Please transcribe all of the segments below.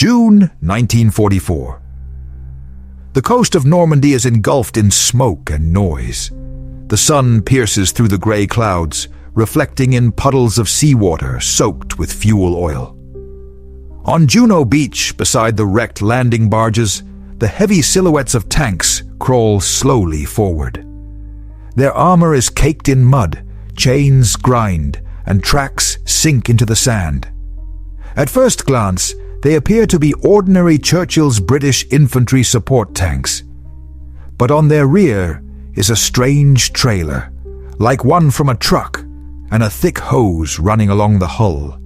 June 1944. The coast of Normandy is engulfed in smoke and noise. The sun pierces through the gray clouds, reflecting in puddles of seawater soaked with fuel oil. On Juno Beach, beside the wrecked landing barges, the heavy silhouettes of tanks crawl slowly forward. Their armor is caked in mud, chains grind, and tracks sink into the sand. At first glance, they appear to be ordinary Churchill's British infantry support tanks. But on their rear is a strange trailer, like one from a truck, and a thick hose running along the hull.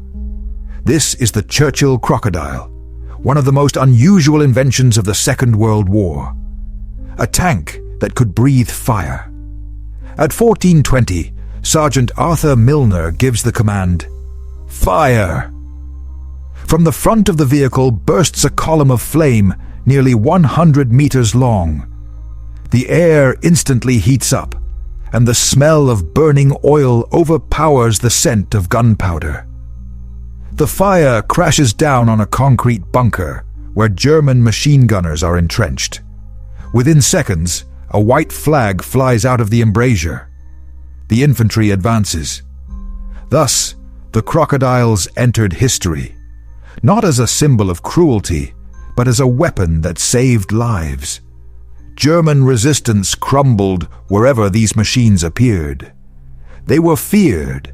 This is the Churchill Crocodile, one of the most unusual inventions of the Second World War. A tank that could breathe fire. At 14:20, Sergeant Arthur Milner gives the command, "Fire!" From the front of the vehicle bursts a column of flame nearly 100 meters long. The air instantly heats up, and the smell of burning oil overpowers the scent of gunpowder. The fire crashes down on a concrete bunker where German machine gunners are entrenched. Within seconds, a white flag flies out of the embrasure. The infantry advances. Thus, the crocodiles entered history, not as a symbol of cruelty, but as a weapon that saved lives. German resistance crumbled wherever these machines appeared. They were feared,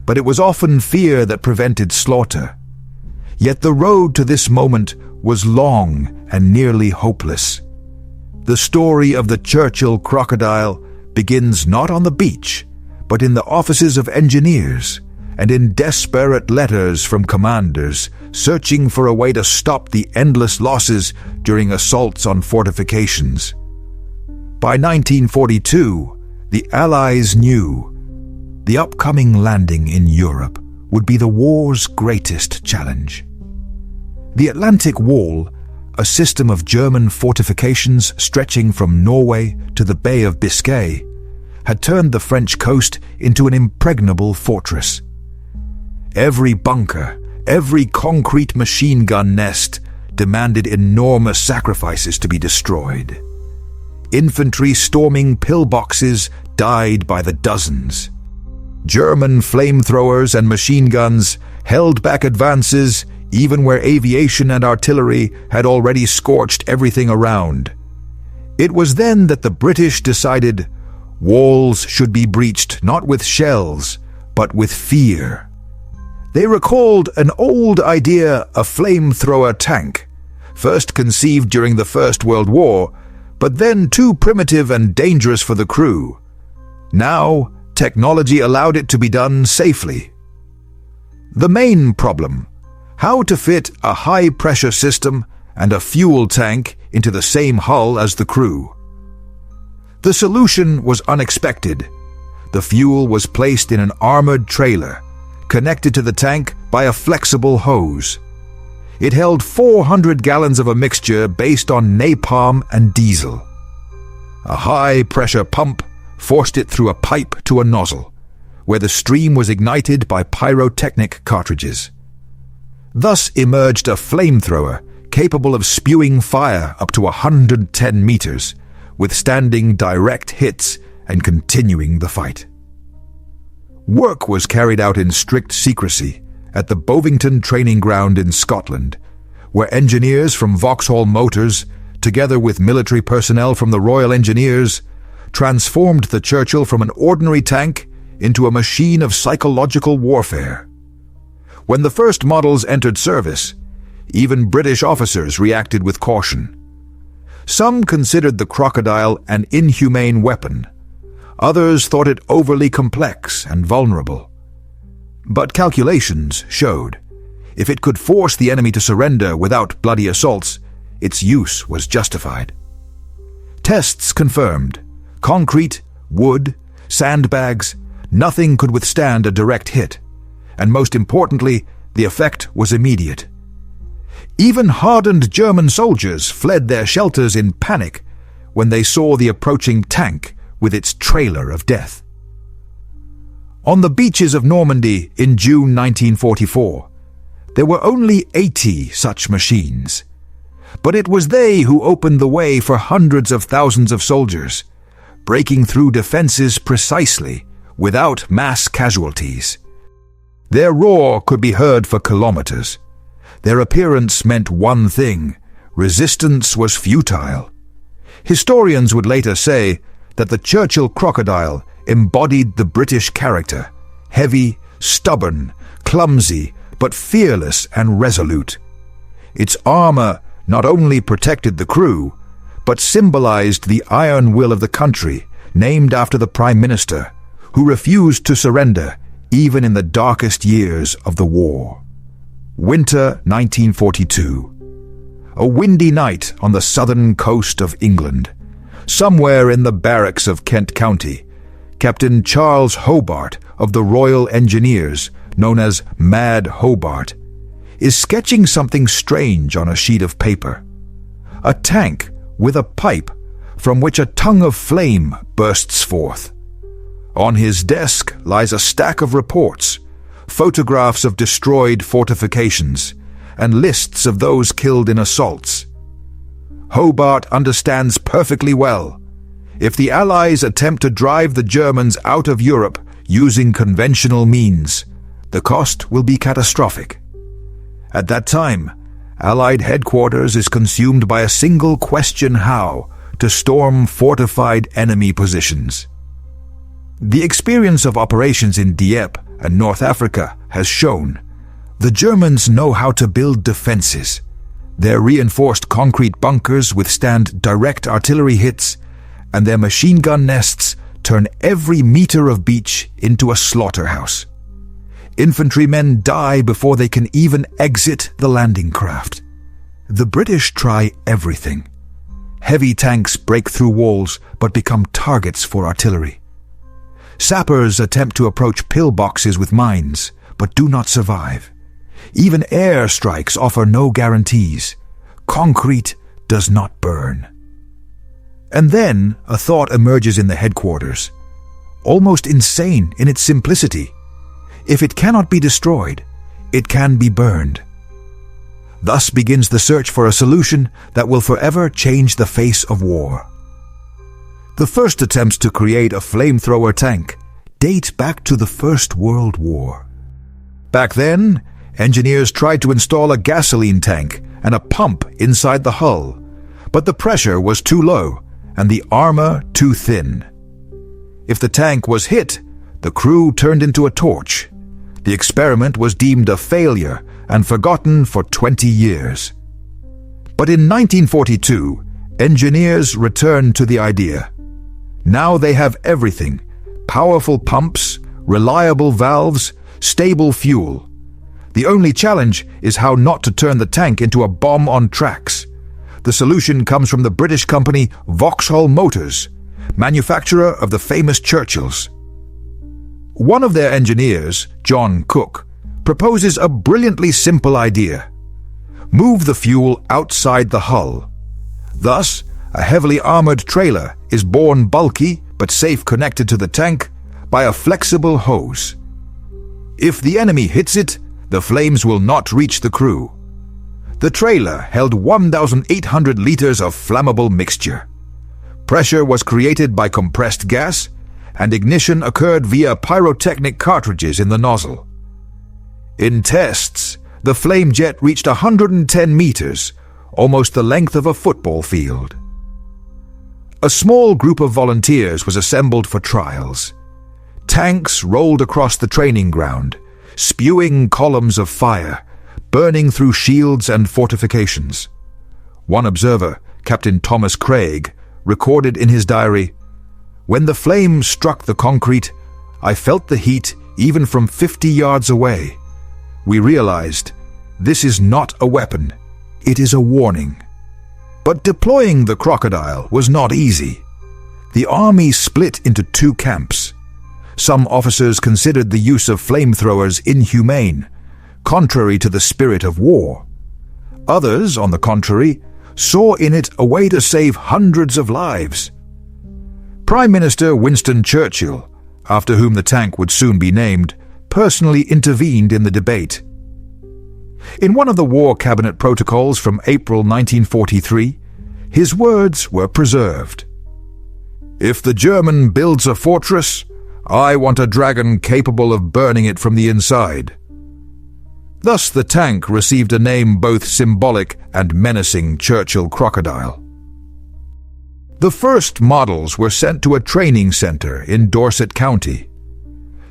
but it was often fear that prevented slaughter. Yet the road to this moment was long and nearly hopeless. The story of the Churchill Crocodile begins not on the beach, but in the offices of engineers and in desperate letters from commanders searching for a way to stop the endless losses during assaults on fortifications. By 1942, the Allies knew the upcoming landing in Europe would be the war's greatest challenge. The Atlantic Wall, a system of German fortifications stretching from Norway to the Bay of Biscay, had turned the French coast into an impregnable fortress. Every bunker, every concrete machine gun nest demanded enormous sacrifices to be destroyed. Infantry storming pillboxes died by the dozens. German flamethrowers and machine guns held back advances even where aviation and artillery had already scorched everything around. It was then that the British decided walls should be breached not with shells, but with fear. They recalled an old idea, a flamethrower tank, first conceived during the First World War, but then too primitive and dangerous for the crew. Now, technology allowed it to be done safely. The main problem: how to fit a high-pressure system and a fuel tank into the same hull as the crew. The solution was unexpected. The fuel was placed in an armored trailer, connected to the tank by a flexible hose. It held 400 gallons of a mixture based on napalm and diesel. A high-pressure pump forced it through a pipe to a nozzle, where the stream was ignited by pyrotechnic cartridges. Thus emerged a flamethrower capable of spewing fire up to 110 meters, withstanding direct hits and continuing the fight. Work was carried out in strict secrecy at the Bovington Training Ground in Scotland, where engineers from Vauxhall Motors, together with military personnel from the Royal Engineers, transformed the Churchill from an ordinary tank into a machine of psychological warfare. When the first models entered service, even British officers reacted with caution. Some considered the Crocodile an inhumane weapon. Others thought it overly complex and vulnerable. But calculations showed if it could force the enemy to surrender without bloody assaults, its use was justified. Tests confirmed concrete, wood, sandbags, nothing could withstand a direct hit, and most importantly, the effect was immediate. Even hardened German soldiers fled their shelters in panic when they saw the approaching tank with its trailer of death. On the beaches of Normandy in June 1944, There were only 80 such machines. But it was they who opened the way for hundreds of thousands of soldiers, breaking through defenses precisely, without mass casualties. Their roar could be heard for kilometers. Their appearance meant one thing: resistance was futile. Historians would later say that the Churchill crocodile embodied the British character: heavy, stubborn, clumsy, but fearless and resolute. Its armor not only protected the crew, but symbolized the iron will of the country, named after the Prime Minister, who refused to surrender even in the darkest years of the war. Winter 1942. A windy night on the southern coast of England. Somewhere in the barracks of Kent County, Captain Charles Hobart of the Royal Engineers, known as Mad Hobart, is sketching something strange on a sheet of paper. A tank with a pipe from which a tongue of flame bursts forth. On his desk lies a stack of reports, photographs of destroyed fortifications, and lists of those killed in assaults. Hobart understands perfectly well: if the Allies attempt to drive the Germans out of Europe using conventional means, the cost will be catastrophic. At that time, Allied headquarters is consumed by a single question: how to storm fortified enemy positions. The experience of operations in Dieppe and North Africa has shown the Germans know how to build defenses. Their reinforced concrete bunkers withstand direct artillery hits, and their machine gun nests turn every meter of beach into a slaughterhouse. Infantrymen die before they can even exit the landing craft. The British try everything. Heavy tanks break through walls but become targets for artillery. Sappers attempt to approach pillboxes with mines, but do not survive. Even air strikes offer no guarantees. Concrete does not burn. And then a thought emerges in the headquarters, almost insane in its simplicity. If it cannot be destroyed, it can be burned. Thus begins the search for a solution that will forever change the face of war. The first attempts to create a flamethrower tank date back to the First World War. Back then, engineers tried to install a gasoline tank and a pump inside the hull, but the pressure was too low and the armor too thin. If the tank was hit, the crew turned into a torch. The experiment was deemed a failure and forgotten for 20 years. But in 1942, engineers returned to the idea. Now they have everything: powerful pumps, reliable valves, stable fuel. The only challenge is how not to turn the tank into a bomb on tracks. The solution comes from the British company Vauxhall Motors, manufacturer of the famous Churchills. One of their engineers, John Cook, proposes a brilliantly simple idea: move the fuel outside the hull. Thus, a heavily armored trailer is borne bulky but safe connected to the tank by a flexible hose. If the enemy hits it, the flames will not reach the crew. The trailer held 1,800 liters of flammable mixture. Pressure was created by compressed gas, and ignition occurred via pyrotechnic cartridges in the nozzle. In tests, the flame jet reached 110 meters, almost the length of a football field. A small group of volunteers was assembled for trials. Tanks rolled across the training ground, spewing columns of fire, burning through shields and fortifications. One observer, Captain Thomas Craig, recorded in his diary, "When the flames struck the concrete, I felt the heat even from 50 yards away. We realized, this is not a weapon, it is a warning." But deploying the crocodile was not easy. The army split into two camps. Some officers considered the use of flamethrowers inhumane, contrary to the spirit of war. Others, on the contrary, saw in it a way to save hundreds of lives. Prime Minister Winston Churchill, after whom the tank would soon be named, personally intervened in the debate. In one of the War Cabinet protocols from April 1943, his words were preserved. "If the German builds a fortress, I want a dragon capable of burning it from the inside." Thus the tank received a name both symbolic and menacing: Churchill Crocodile. The first models were sent to a training center in Dorset County.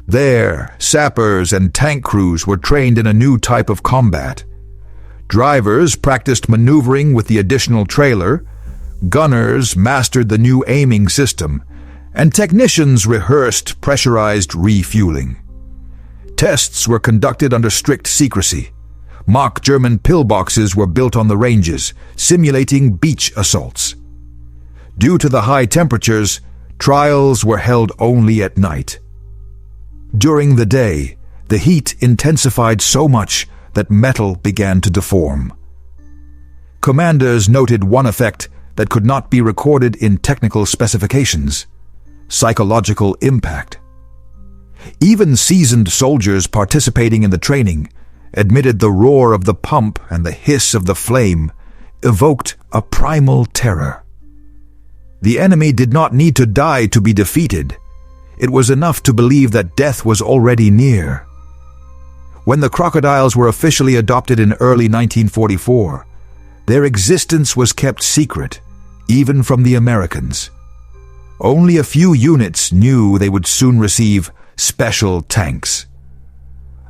There, sappers and tank crews were trained in a new type of combat. Drivers practiced maneuvering with the additional trailer, gunners mastered the new aiming system, and technicians rehearsed pressurized refueling. Tests were conducted under strict secrecy. Mock German pillboxes were built on the ranges, simulating beach assaults. Due to the high temperatures, trials were held only at night. During the day, the heat intensified so much that metal began to deform. Commanders noted one effect that could not be recorded in technical specifications: psychological impact. Even seasoned soldiers participating in the training admitted the roar of the pump and the hiss of the flame evoked a primal terror. The enemy did not need to die to be defeated. It was enough to believe that death was already near. When the Crocodiles were officially adopted in early 1944, their existence was kept secret, even from the Americans. Only a few units knew they would soon receive special tanks.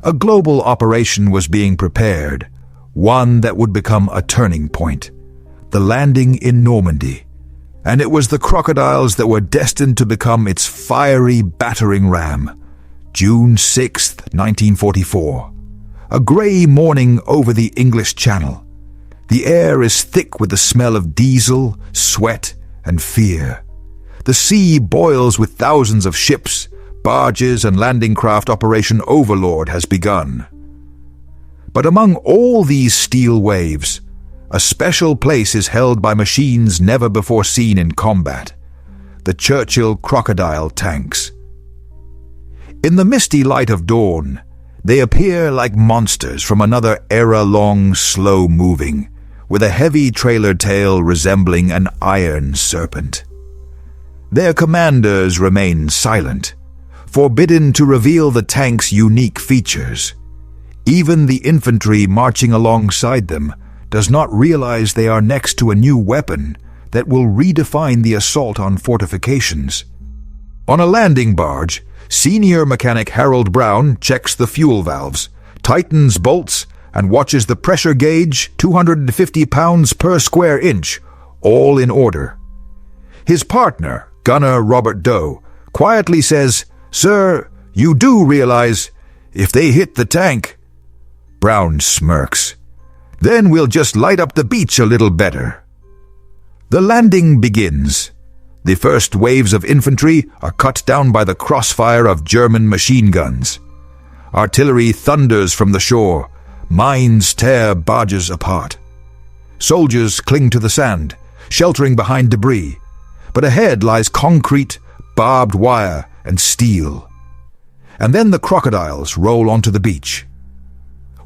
A global operation was being prepared, one that would become a turning point: the landing in Normandy. And it was the Crocodiles that were destined to become its fiery battering ram. June 6, 1944. A grey morning over the English Channel. The air is thick with the smell of diesel, sweat, and fear. The sea boils with thousands of ships, barges, and landing craft. Operation Overlord has begun. But among all these steel waves, a special place is held by machines never before seen in combat: the Churchill Crocodile tanks. In the misty light of dawn, they appear like monsters from another era-long slow-moving, with a heavy trailer tail resembling an iron serpent. Their commanders remain silent, forbidden to reveal the tank's unique features. Even the infantry marching alongside them does not realize they are next to a new weapon that will redefine the assault on fortifications. On a landing barge, senior mechanic Harold Brown checks the fuel valves, tightens bolts, and watches the pressure gauge, 250 pounds per square inch, all in order. His partner, Gunner Robert Doe, quietly says, "Sir, you do realize if they hit the tank..." Brown smirks. "Then we'll just light up the beach a little better." The landing begins. The first waves of infantry are cut down by the crossfire of German machine guns. Artillery thunders from the shore. Mines tear barges apart. Soldiers cling to the sand, sheltering behind debris. But ahead lies concrete, barbed wire, and steel. And then the Crocodiles roll onto the beach.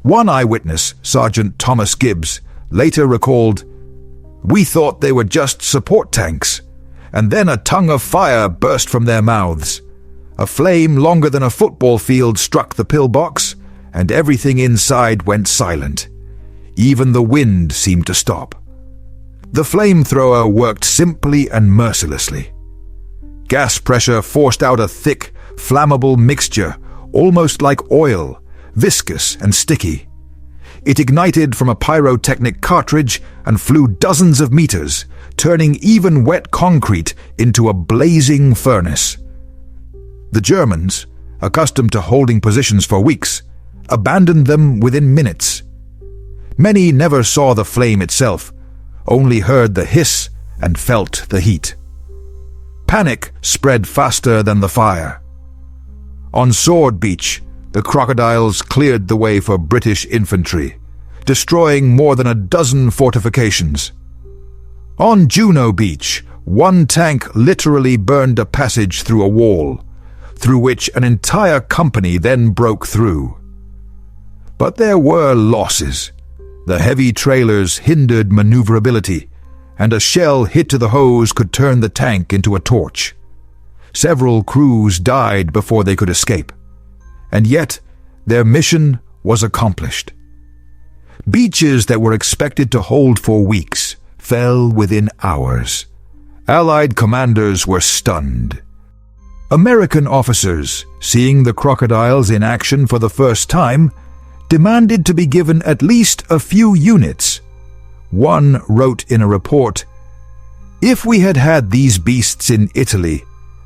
One eyewitness, Sergeant Thomas Gibbs, later recalled, "We thought they were just support tanks, and then a tongue of fire burst from their mouths. A flame longer than a football field struck the pillbox, and everything inside went silent. Even the wind seemed to stop. The flamethrower worked simply and mercilessly. Gas pressure forced out a thick, flammable mixture, almost like oil, viscous and sticky. It ignited from a pyrotechnic cartridge and flew dozens of meters, turning even wet concrete into a blazing furnace. The Germans, accustomed to holding positions for weeks, abandoned them within minutes. Many never saw the flame itself, only heard the hiss and felt the heat. Panic spread faster than the fire. On Sword Beach, the Crocodiles cleared the way for British infantry, destroying more than a dozen fortifications. On Juno Beach, one tank literally burned a passage through a wall, through which an entire company then broke through. But there were losses. The heavy trailers hindered maneuverability, and a shell hit to the hose could turn the tank into a torch. Several crews died before they could escape, and yet their mission was accomplished. Beaches that were expected to hold for weeks fell within hours. Allied commanders were stunned. American officers, seeing the crocodiles in action for the first time, demanded to be given at least a few units. One wrote in a report, "If we had had these beasts in Italy,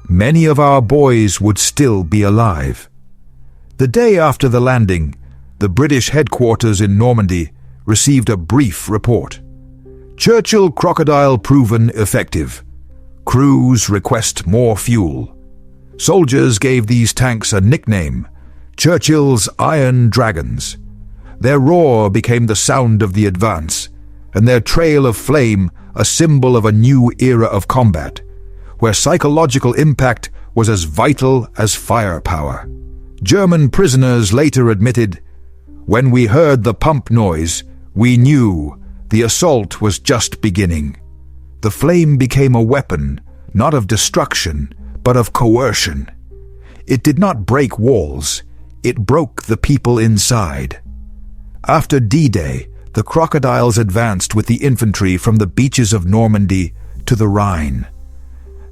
many of our boys would still be alive." The day after the landing, the British headquarters in Normandy received a brief report. Churchill crocodile proven effective. Crews request more fuel. Soldiers gave these tanks a nickname, Churchill's Iron Dragons. Their roar became the sound of the advance, and their trail of flame a symbol of a new era of combat, where psychological impact was as vital as firepower. German prisoners later admitted, "When we heard the pump noise, we knew the assault was just beginning." The flame became a weapon, not of destruction, but of coercion. It did not break walls, it broke the people inside. After D-Day, the crocodiles advanced with the infantry from the beaches of Normandy to the Rhine.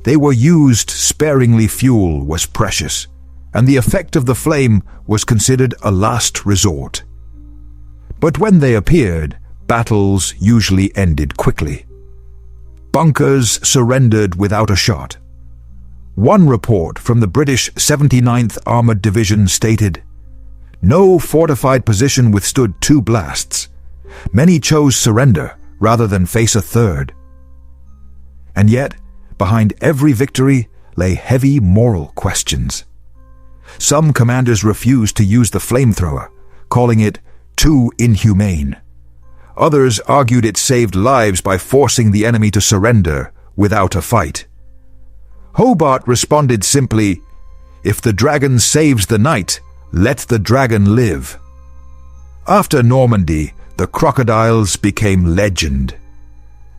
They were used sparingly, fuel was precious, and the effect of the flame was considered a last resort. But when they appeared, battles usually ended quickly. Bunkers surrendered without a shot. One report from the British 79th Armoured Division stated, "No fortified position withstood 2 blasts. Many chose surrender rather than face a third." And yet, behind every victory lay heavy moral questions. Some commanders refused to use the flamethrower, calling it too inhumane. Others argued it saved lives by forcing the enemy to surrender without a fight. Hobart responded simply, "If the dragon saves the night, let the dragon live." After Normandy, the crocodiles became legend.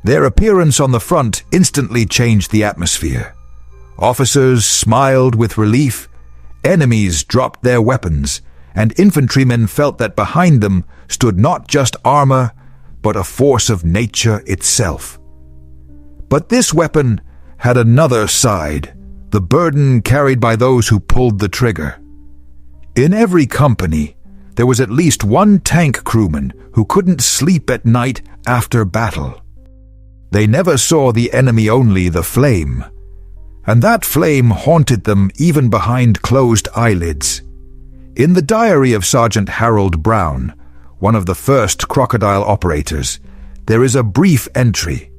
Their appearance on the front instantly changed the atmosphere. Officers smiled with relief, enemies dropped their weapons, and infantrymen felt that behind them stood not just armor, but a force of nature itself. But this weapon had another side, the burden carried by those who pulled the trigger. In every company, there was at least one tank crewman who couldn't sleep at night after battle. They never saw the enemy, only the flame, and that flame haunted them even behind closed eyelids. In the diary of Sergeant Harold Brown, one of the first crocodile operators, there is a brief entry.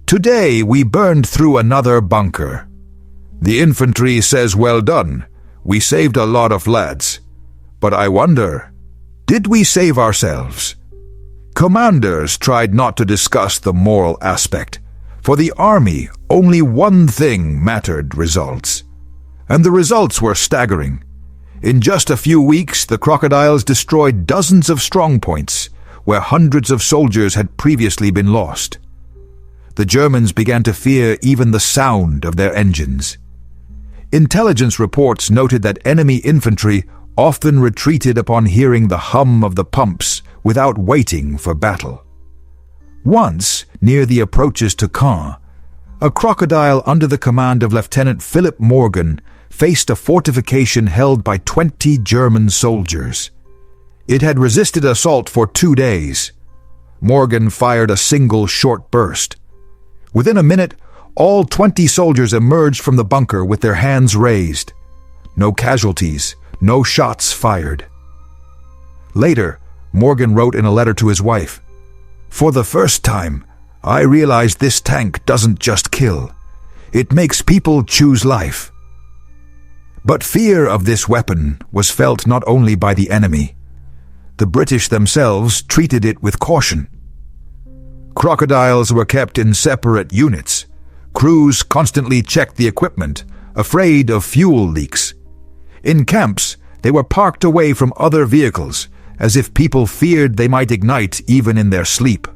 "Today we burned through another bunker. The infantry says well done, we saved a lot of lads. But I wonder, did we save ourselves?" Commanders tried not to discuss the moral aspect. For the army, only one thing mattered: results. And the results were staggering. In just a few weeks, the crocodiles destroyed dozens of strongpoints, where hundreds of soldiers had previously been lost. The Germans began to fear even the sound of their engines. Intelligence reports noted that enemy infantry often retreated upon hearing the hum of the pumps without waiting for battle. Once, near the approaches to Caen, a crocodile under the command of Lieutenant Philip Morgan faced a fortification held by 20 German soldiers. It had resisted assault for 2 days. Morgan fired a single short burst. Within a minute, all 20 soldiers emerged from the bunker with their hands raised. No casualties, no shots fired. Later, Morgan wrote in a letter to his wife, "For the first time, I realized this tank doesn't just kill. It makes people choose life." But fear of this weapon was felt not only by the enemy. The British themselves treated it with caution. Crocodiles were kept in separate units. Crews constantly checked the equipment, afraid of fuel leaks. In camps, they were parked away from other vehicles, as if people feared they might ignite even in their sleep.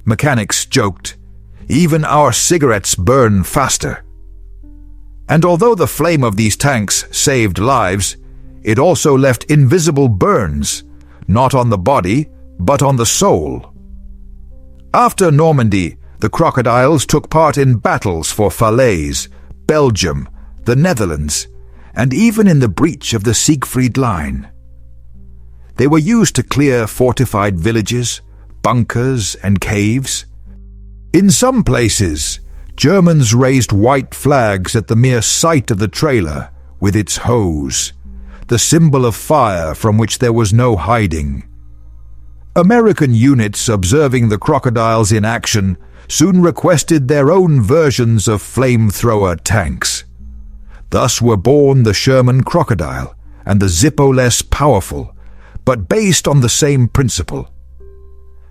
Mechanics joked, "Even our cigarettes burn faster." And although the flame of these tanks saved lives, it also left invisible burns, not on the body, but on the soul. After Normandy, the crocodiles took part in battles for Falaise, Belgium, the Netherlands, and even in the breach of the Siegfried Line. They were used to clear fortified villages, bunkers, and caves. In some places, Germans raised white flags at the mere sight of the trailer with its hose, the symbol of fire from which there was no hiding. American units observing the crocodiles in action soon requested their own versions of flamethrower tanks. Thus were born the Sherman Crocodile and the Zippo less powerful, but based on the same principle.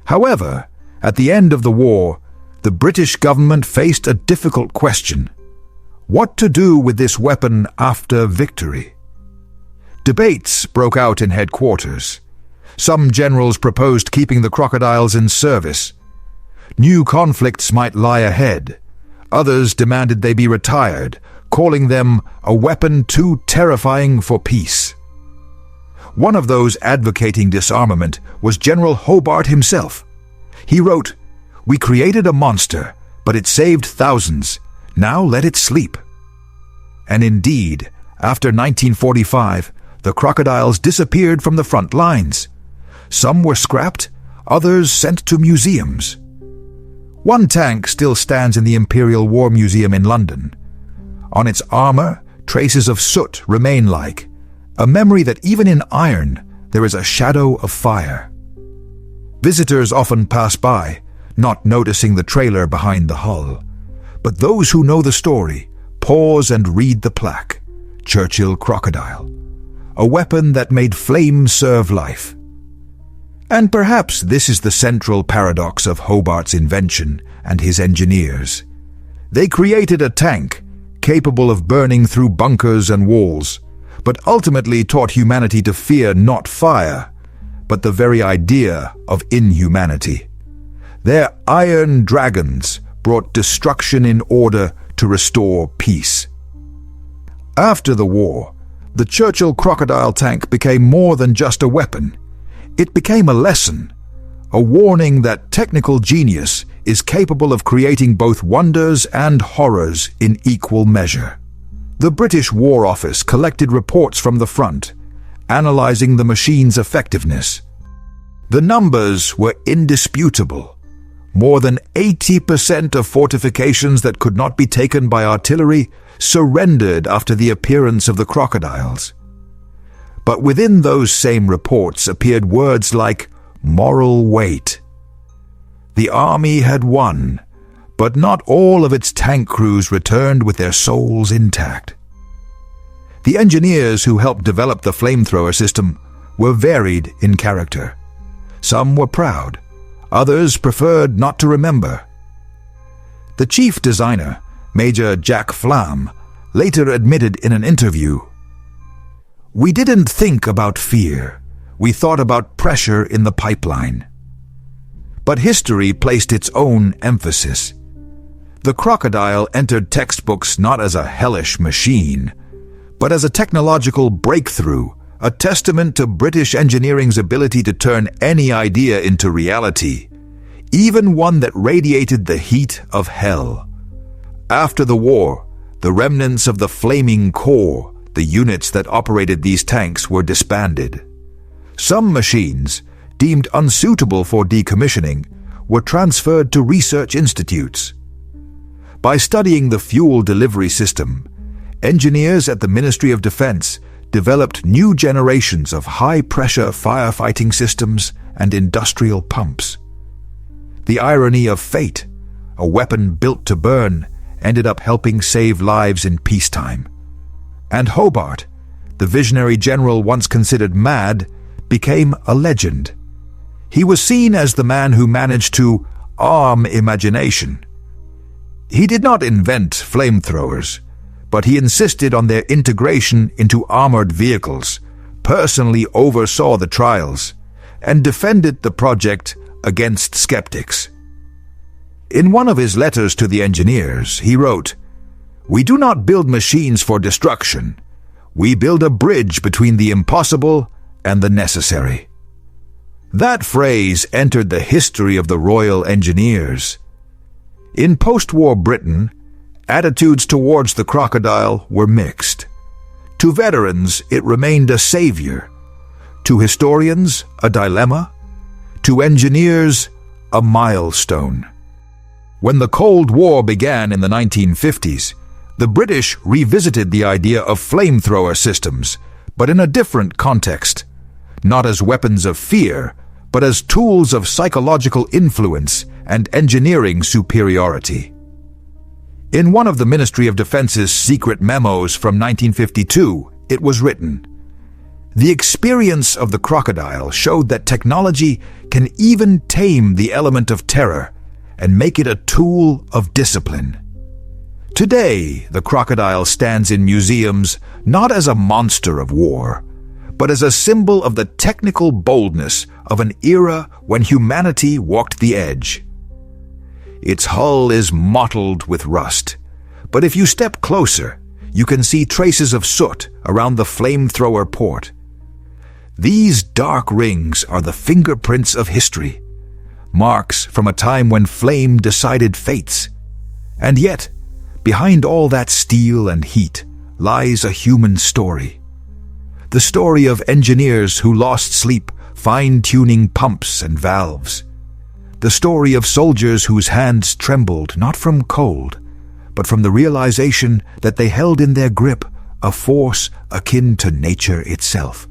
However, at the end of the war, the British government faced a difficult question: what to do with this weapon after victory? Debates broke out in headquarters. Some generals proposed keeping the crocodiles in service. New conflicts might lie ahead. Others demanded they be retired, calling them a weapon too terrifying for peace. One of those advocating disarmament was General Hobart himself. He wrote, "We created a monster, but it saved thousands. Now let it sleep." And indeed, after 1945, the crocodiles disappeared from the front lines. Some were scrapped, others sent to museums. One tank still stands in the Imperial War Museum in London. On its armor, traces of soot remain, like a memory that even in iron there is a shadow of fire. Visitors often pass by, not noticing the trailer behind the hull. But those who know the story pause and read the plaque, Churchill Crocodile, a weapon that made flame serve life. And perhaps this is the central paradox of Hobart's invention and his engineers. They created a tank capable of burning through bunkers and walls, but ultimately taught humanity to fear not fire, but the very idea of inhumanity. Their iron dragons brought destruction in order to restore peace. After the war, the Churchill Crocodile tank became more than just a weapon. It became a lesson, a warning that technical genius is capable of creating both wonders and horrors in equal measure. The British War Office collected reports from the front, analyzing the machine's effectiveness. The numbers were indisputable. More than 80% of fortifications that could not be taken by artillery surrendered after the appearance of the crocodiles. But within those same reports appeared words like moral weight. The army had won, but not all of its tank crews returned with their souls intact. The engineers who helped develop the flamethrower system were varied in character. Some were proud, others preferred not to remember. The chief designer, Major Jack Flam, later admitted in an interview, "We didn't think about fear. We thought about pressure in the pipeline." But history placed its own emphasis. The crocodile entered textbooks not as a hellish machine, but as a technological breakthrough, a testament to British engineering's ability to turn any idea into reality, even one that radiated the heat of hell. After the war, the remnants of the Flaming Corps, the units that operated these tanks, were disbanded. Some machines, deemed unsuitable for decommissioning, were transferred to research institutes. By studying the fuel delivery system, engineers at the Ministry of Defense developed new generations of high-pressure firefighting systems and industrial pumps. The irony of fate, a weapon built to burn, ended up helping save lives in peacetime. And Hobart, the visionary general once considered mad, became a legend. He was seen as the man who managed to arm imagination. He did not invent flamethrowers, but he insisted on their integration into armored vehicles, personally oversaw the trials and defended the project against skeptics. In one of his letters to the engineers, he wrote, "We do not build machines for destruction. We build a bridge between the impossible and the necessary." That phrase entered the history of the Royal Engineers. In post-war Britain, attitudes towards the crocodile were mixed. To veterans, it remained a savior. To historians, a dilemma. To engineers, a milestone. When the Cold War began in the 1950s, the British revisited the idea of flamethrower systems, but in a different context. Not as weapons of fear, but as tools of psychological influence and engineering superiority. In one of the Ministry of Defense's secret memos from 1952, it was written, "The experience of the crocodile showed that technology can even tame the element of terror and make it a tool of discipline." Today, the crocodile stands in museums not as a monster of war, but as a symbol of the technical boldness of an era when humanity walked the edge. Its hull is mottled with rust, but if you step closer, you can see traces of soot around the flamethrower port. These dark rings are the fingerprints of history, marks from a time when flame decided fates. And yet, behind all that steel and heat lies a human story. The story of engineers who lost sleep fine-tuning pumps and valves. The story of soldiers whose hands trembled not from cold, but from the realization that they held in their grip a force akin to nature itself.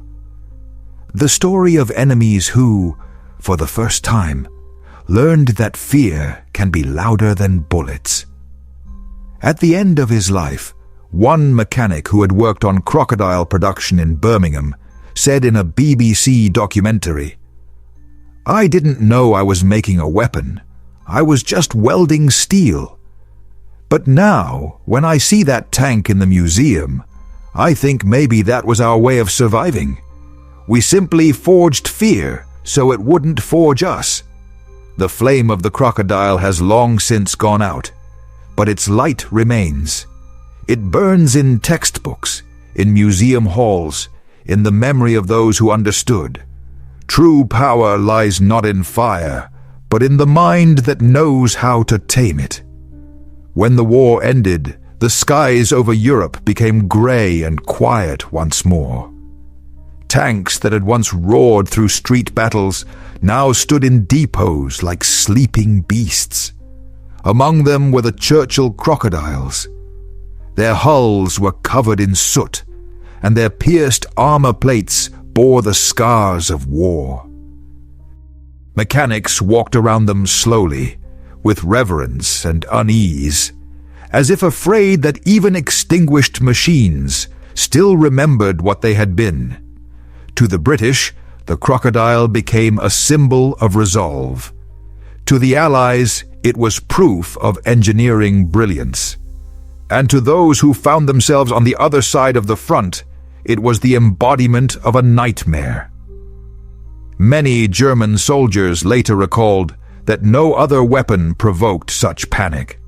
The story of enemies who, for the first time, learned that fear can be louder than bullets. At the end of his life, one mechanic who had worked on crocodile production in Birmingham said in a BBC documentary, "I didn't know I was making a weapon. I was just welding steel. But now, when I see that tank in the museum, I think maybe that was our way of surviving. We simply forged fear so it wouldn't forge us. The flame of the crocodile has long since gone out, but its light remains. It burns in textbooks, in museum halls, in the memory of those who understood. True power lies not in fire, but in the mind that knows how to tame it." When the war ended, the skies over Europe became grey and quiet once more. Tanks that had once roared through street battles now stood in depots like sleeping beasts. Among them were the Churchill crocodiles. Their hulls were covered in soot, and their pierced armor plates bore the scars of war. Mechanics walked around them slowly, with reverence and unease, as if afraid that even extinguished machines still remembered what they had been. To the British, the crocodile became a symbol of resolve. To the Allies, it was proof of engineering brilliance. And to those who found themselves on the other side of the front, it was the embodiment of a nightmare. Many German soldiers later recalled that no other weapon provoked such panic.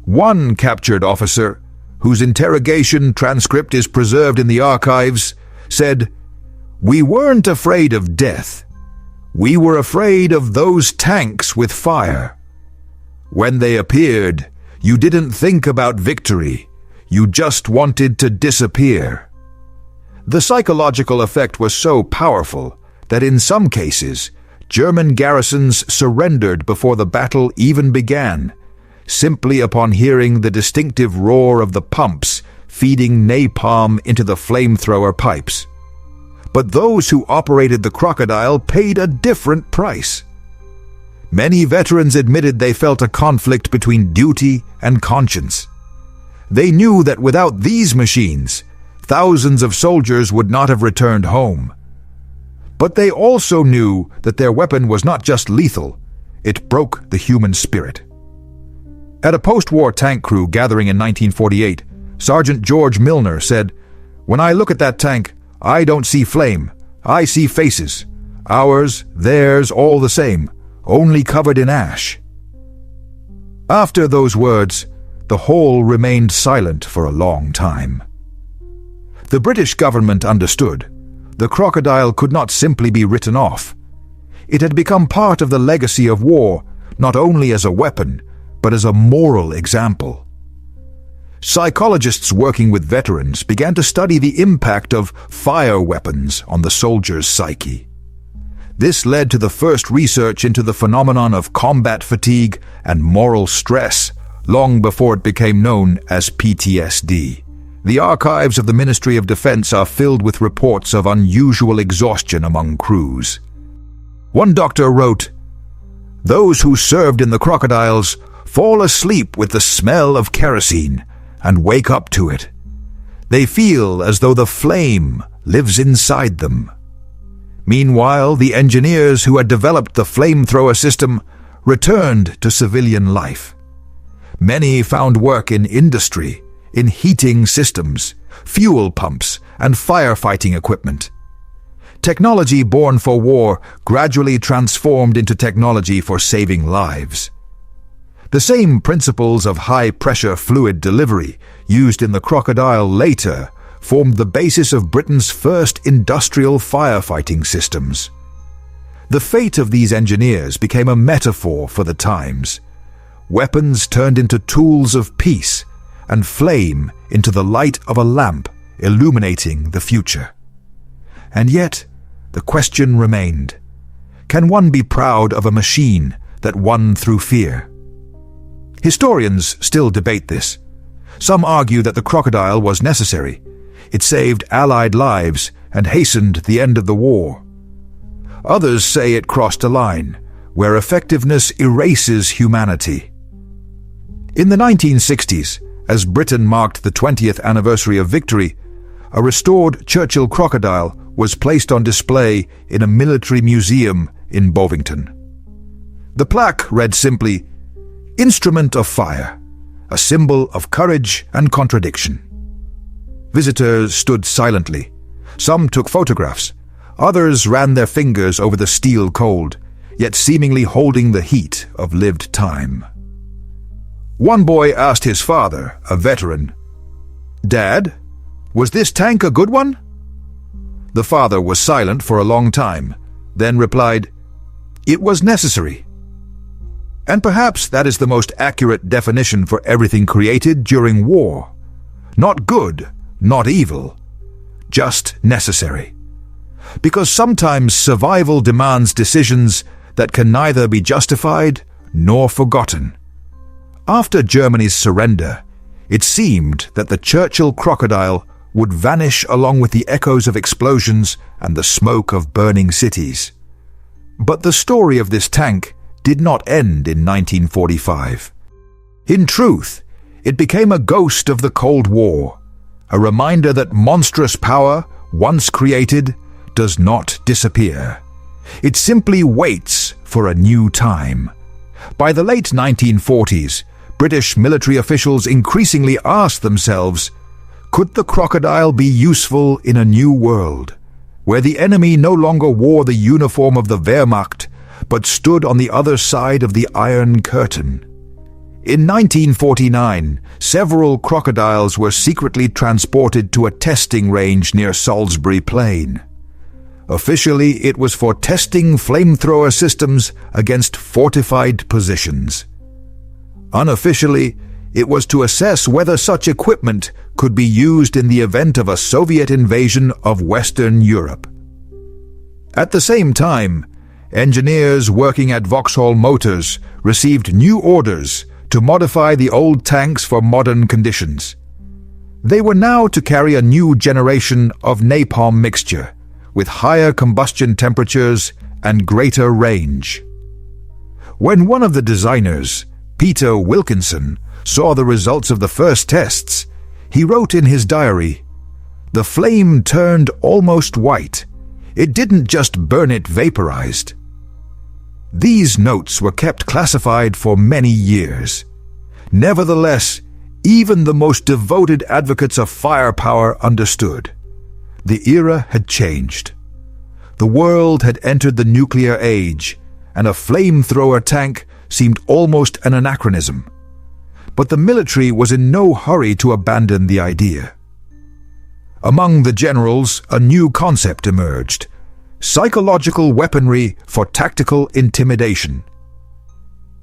One captured officer, whose interrogation transcript is preserved in the archives, said, "We weren't afraid of death. We were afraid of those tanks with fire. When they appeared, you didn't think about victory. You just wanted to disappear." The psychological effect was so powerful that in some cases, German garrisons surrendered before the battle even began, simply upon hearing the distinctive roar of the pumps feeding napalm into the flamethrower pipes. But those who operated the crocodile paid a different price. Many veterans admitted they felt a conflict between duty and conscience. They knew that without these machines, thousands of soldiers would not have returned home. But they also knew that their weapon was not just lethal, it broke the human spirit. At a post-war tank crew gathering in 1948, Sergeant George Milner said, "When I look at that tank, I don't see flame. I see faces. Ours, theirs, all the same, only covered in ash." After those words, the hall remained silent for a long time. The British government understood. The crocodile could not simply be written off. It had become part of the legacy of war, not only as a weapon, but as a moral example. Psychologists working with veterans began to study the impact of fire weapons on the soldier's psyche. This led to the first research into the phenomenon of combat fatigue and moral stress, long before it became known as PTSD. The archives of the Ministry of Defense are filled with reports of unusual exhaustion among crews. One doctor wrote, "Those who served in the crocodiles fall asleep with the smell of kerosene and wake up to it. They feel as though the flame lives inside them." Meanwhile, the engineers who had developed the flamethrower system returned to civilian life. Many found work in industry, in heating systems, fuel pumps, and firefighting equipment. Technology born for war gradually transformed into technology for saving lives. The same principles of high-pressure fluid delivery used in the crocodile later formed the basis of Britain's first industrial firefighting systems. The fate of these engineers became a metaphor for the times. Weapons turned into tools of peace, and flame into the light of a lamp illuminating the future. And yet, the question remained, can one be proud of a machine that won through fear? Historians still debate this. Some argue that the crocodile was necessary. It saved Allied lives and hastened the end of the war. Others say it crossed a line, where effectiveness erases humanity. In the 1960s, as Britain marked the 20th anniversary of victory, a restored Churchill crocodile was placed on display in a military museum in Bovington. The plaque read simply, "Instrument of Fire, a symbol of courage and contradiction." Visitors stood silently. Some took photographs. Others ran their fingers over the steel cold, yet seemingly holding the heat of lived time. One boy asked his father, a veteran, "Dad, was this tank a good one?" The father was silent for a long time, then replied, "It was necessary." And perhaps that is the most accurate definition for everything created during war. Not good, not evil, just necessary. Because sometimes survival demands decisions that can neither be justified nor forgotten. After Germany's surrender, it seemed that the Churchill crocodile would vanish along with the echoes of explosions and the smoke of burning cities. But the story of this tank did not end in 1945. In truth, it became a ghost of the Cold War, a reminder that monstrous power, once created, does not disappear. It simply waits for a new time. By the late 1940s, British military officials increasingly asked themselves, could the crocodile be useful in a new world, where the enemy no longer wore the uniform of the Wehrmacht, but stood on the other side of the Iron Curtain? In 1949, several crocodiles were secretly transported to a testing range near Salisbury Plain. Officially, it was for testing flamethrower systems against fortified positions. Unofficially, it was to assess whether such equipment could be used in the event of a Soviet invasion of Western Europe. At the same time, engineers working at Vauxhall Motors received new orders to modify the old tanks for modern conditions. They were now to carry a new generation of napalm mixture, with higher combustion temperatures and greater range. When one of the designers, Peter Wilkinson, saw the results of the first tests, he wrote in his diary, "The flame turned almost white. It didn't just burn, it vaporized." These notes were kept classified for many years. Nevertheless, even the most devoted advocates of firepower understood. The era had changed. The world had entered the nuclear age, and a flamethrower tank seemed almost an anachronism. But the military was in no hurry to abandon the idea. Among the generals, a new concept emerged: psychological weaponry for tactical intimidation.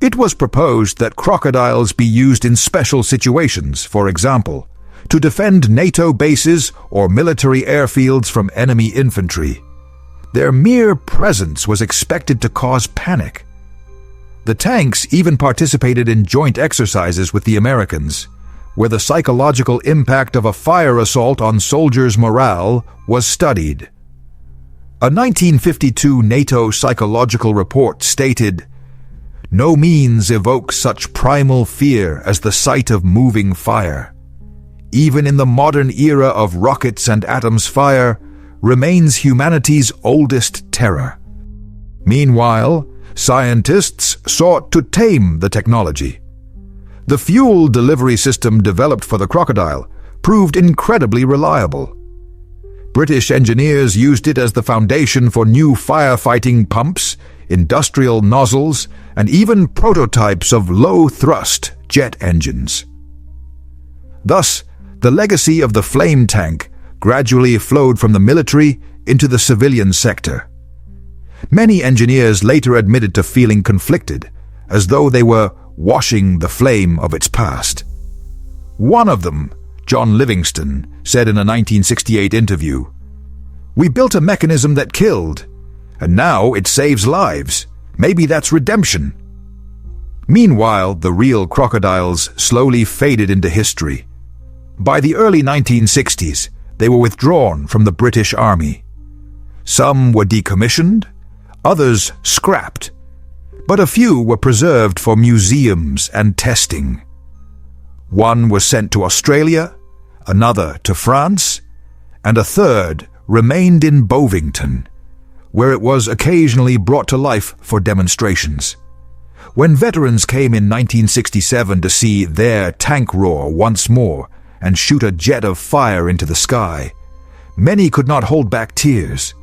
It was proposed that crocodiles be used in special situations, for example, to defend NATO bases or military airfields from enemy infantry. Their mere presence was expected to cause panic. The tanks even participated in joint exercises with the Americans, where the psychological impact of a fire assault on soldiers' morale was studied. A 1952 NATO psychological report stated, "No means evokes such primal fear as the sight of moving fire. Even in the modern era of rockets and atoms, fire remains humanity's oldest terror." Meanwhile, scientists sought to tame the technology. The fuel delivery system developed for the crocodile proved incredibly reliable. British engineers used it as the foundation for new firefighting pumps, industrial nozzles, and even prototypes of low-thrust jet engines. Thus, the legacy of the flame tank gradually flowed from the military into the civilian sector. Many engineers later admitted to feeling conflicted, as though they were washing the flame of its past. One of them, John Livingston, said in a 1968 interview, "We built a mechanism that killed, and now it saves lives. Maybe that's redemption." Meanwhile, the real crocodiles slowly faded into history. By the early 1960s, they were withdrawn from the British Army. Some were decommissioned, others scrapped, but a few were preserved for museums and testing. One was sent to Australia, another to France, and a third remained in Bovington, where it was occasionally brought to life for demonstrations. When veterans came in 1967 to see their tank roar once more and shoot a jet of fire into the sky, many could not hold back tears.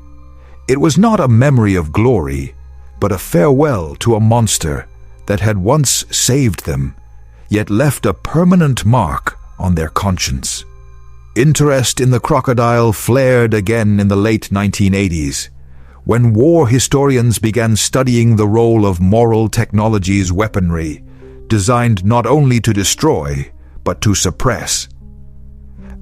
It was not a memory of glory, but a farewell to a monster that had once saved them, yet left a permanent mark on their conscience. Interest in the crocodile flared again in the late 1980s, when war historians began studying the role of moral technology's weaponry, designed not only to destroy, but to suppress.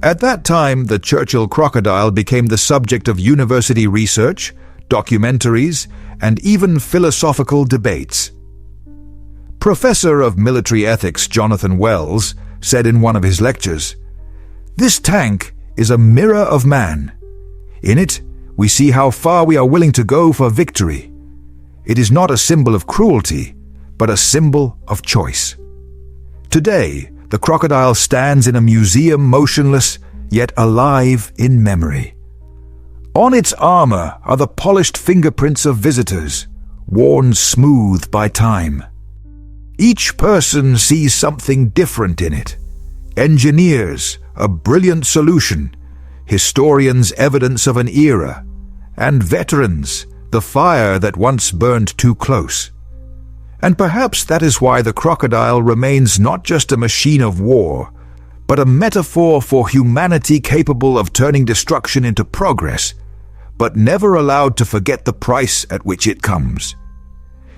At that time, the Churchill crocodile became the subject of university research, documentaries, and even philosophical debates. Professor of military ethics Jonathan Wells said in one of his lectures, "This tank is a mirror of man. In it, we see how far we are willing to go for victory. It is not a symbol of cruelty, but a symbol of choice." Today, the crocodile stands in a museum, motionless, yet alive in memory. On its armor are the polished fingerprints of visitors, worn smooth by time. Each person sees something different in it. Engineers, a brilliant solution; historians, evidence of an era; and veterans, the fire that once burned too close. And perhaps that is why the crocodile remains not just a machine of war, but a metaphor for humanity capable of turning destruction into progress, but never allowed to forget the price at which it comes.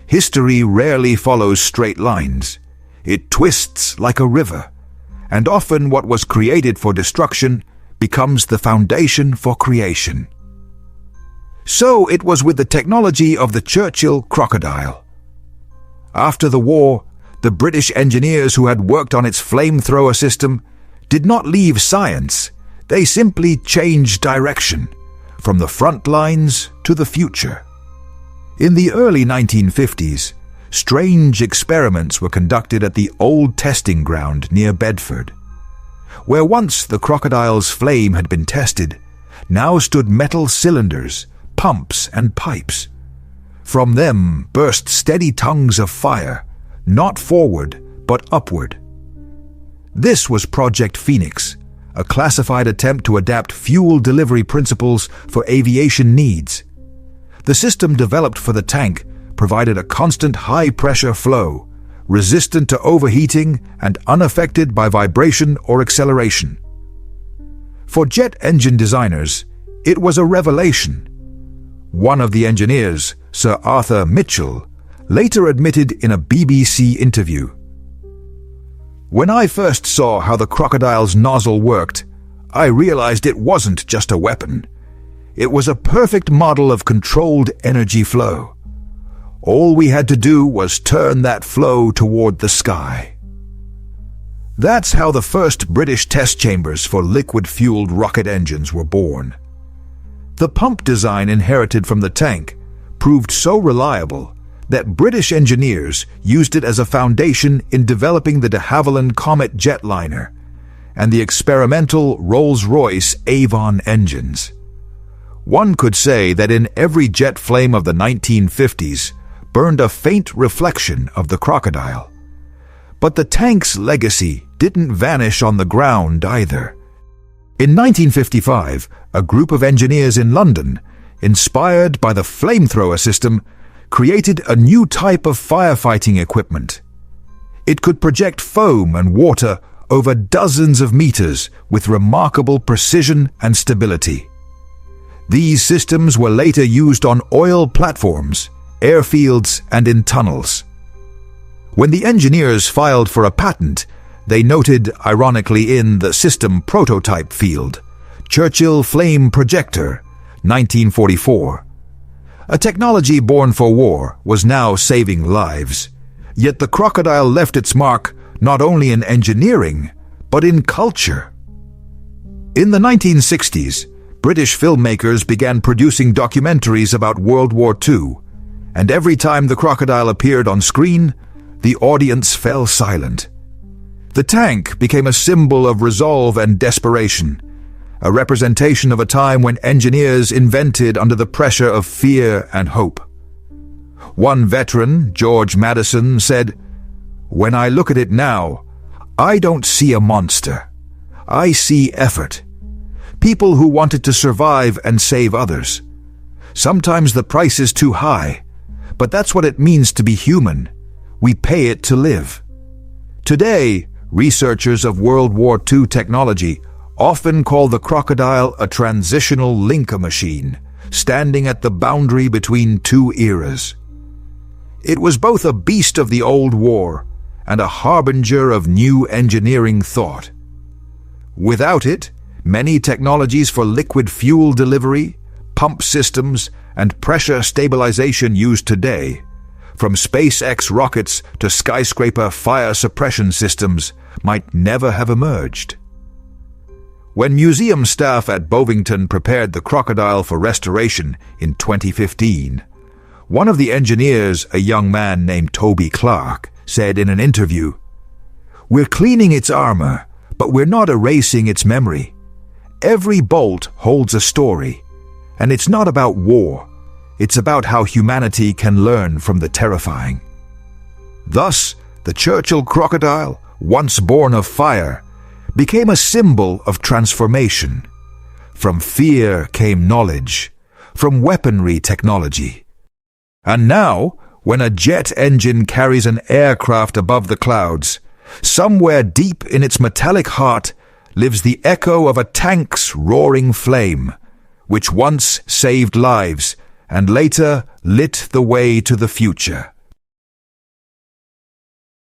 History rarely follows straight lines. It twists like a river, and often what was created for destruction becomes the foundation for creation. So it was with the technology of the Churchill crocodile. After the war, the British engineers who had worked on its flamethrower system did not leave science. They simply changed direction, from the front lines to the future. In the early 1950s, strange experiments were conducted at the old testing ground near Bedford. Where once the crocodile's flame had been tested, now stood metal cylinders, pumps, and pipes. From them burst steady tongues of fire, not forward, but upward. This was Project Phoenix, a classified attempt to adapt fuel delivery principles for aviation needs. The system developed for the tank provided a constant high-pressure flow, resistant to overheating and unaffected by vibration or acceleration. For jet engine designers, it was a revelation. One of the engineers, Sir Arthur Mitchell, later admitted in a BBC interview, "When I first saw how the crocodile's nozzle worked, I realized it wasn't just a weapon. It was a perfect model of controlled energy flow. All we had to do was turn that flow toward the sky." That's how the first British test chambers for liquid-fueled rocket engines were born. The pump design inherited from the tank proved so reliable that British engineers used it as a foundation in developing the de Havilland Comet jetliner and the experimental Rolls-Royce Avon engines. One could say that in every jet flame of the 1950s burned a faint reflection of the crocodile. But the tank's legacy didn't vanish on the ground either. In 1955, a group of engineers in London, inspired by the flamethrower system, created a new type of firefighting equipment. It could project foam and water over dozens of meters with remarkable precision and stability. These systems were later used on oil platforms, airfields, and in tunnels. When the engineers filed for a patent, they noted, ironically in the system prototype field, Churchill Flame Projector, 1944. A technology born for war was now saving lives, yet the crocodile left its mark not only in engineering, but in culture. In the 1960s, British filmmakers began producing documentaries about World War II, and every time the crocodile appeared on screen, the audience fell silent. The tank became a symbol of resolve and desperation, a representation of a time when engineers invented under the pressure of fear and hope. One veteran, George Madison, said, "When I look at it now, I don't see a monster. I see effort. People who wanted to survive and save others. Sometimes the price is too high, but that's what it means to be human. We pay it to live." Today, researchers of World War II technology often call the crocodile a transitional linker machine, standing at the boundary between two eras. It was both a beast of the old war and a harbinger of new engineering thought. Without it, many technologies for liquid fuel delivery, pump systems, and pressure stabilization used today, from SpaceX rockets to skyscraper fire suppression systems, might never have emerged. When museum staff at Bovington prepared the crocodile for restoration in 2015, one of the engineers, a young man named Toby Clark, said in an interview, "We're cleaning its armor, but we're not erasing its memory. Every bolt holds a story, and it's not about war. It's about how humanity can learn from the terrifying." Thus, the Churchill crocodile, once born of fire, became a symbol of transformation. From fear came knowledge, from weaponry technology. And now, when a jet engine carries an aircraft above the clouds, somewhere deep in its metallic heart lives the echo of a tank's roaring flame, which once saved lives and later lit the way to the future.